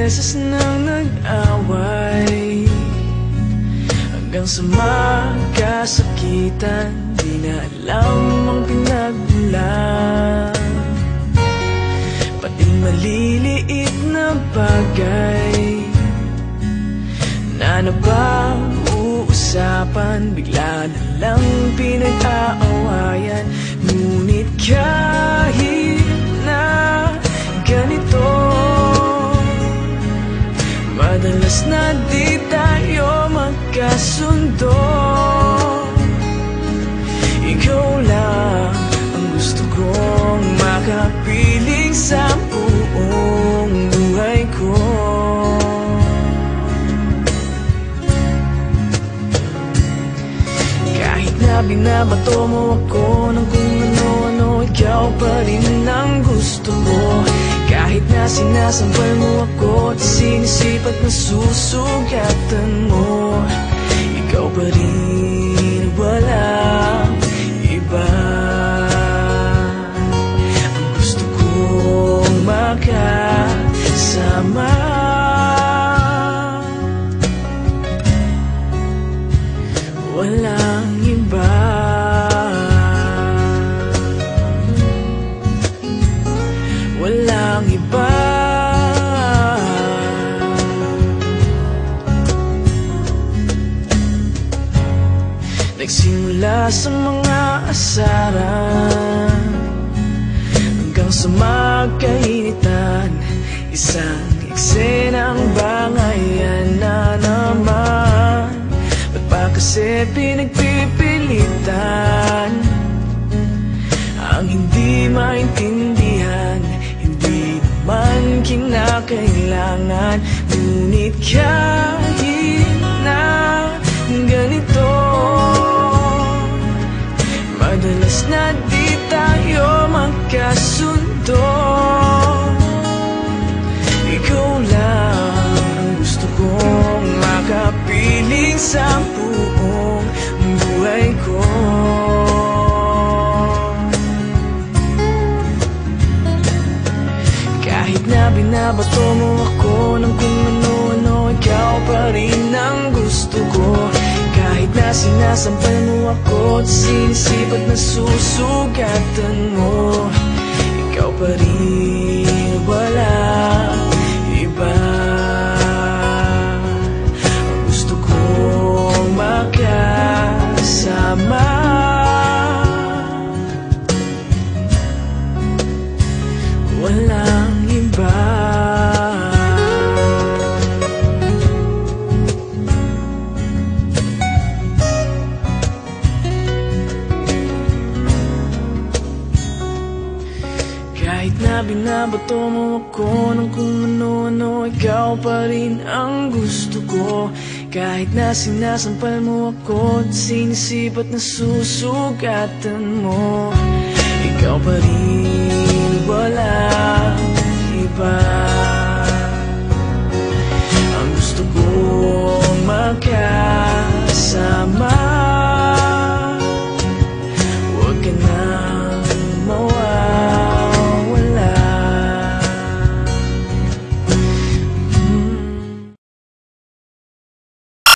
beses nang nag-away, hanggang sa magkasakitan, di na alam ang pinagmulan. Pati maliliit na bagay na napag-uusapan, bigla na lang pinag-aawayan. Ngunit kahit na ganito, madalas na di tayo magkasundo. Ikaw lang ang gusto kong makapiling sa buong buhay ko. Kahit na binabato mo ako ng kung ano-ano, ikaw pa rin ang gusto ko. Kahit na sinasampal mo ako at sinisipat na susugatan mo, ikaw pa rin, walang iba. Ang gusto kong makasama, walang iba. Walang iba. Nagsimula sa mga asaran hanggang sa magkainitan, isang eksenang bangayan na naman. Ba't ba kasi pinagpipilitan ang hindi maintindihan? Hindi naman kinakailangan. Ngunit kahit na ganito, madalas na di tayo magkasundo. Ikaw lang ang gusto kong makapiling sa buong buhay ko. Kahit na binabato mo ako ng kung ano-ano, ikaw pa rin ang gusto ko. Kahit na sinasampal mo ako at sinisipat na susugatan mo, ikaw pa rin, walang iba. Ang gusto kong makasama, walang iba. Kahit na binabato mo ako ng kung ano-ano, ikaw pa rin ang gusto ko. Kahit na sinasampal mo ako at sinisipat na susugatan mo, ikaw pa rin, walang iba.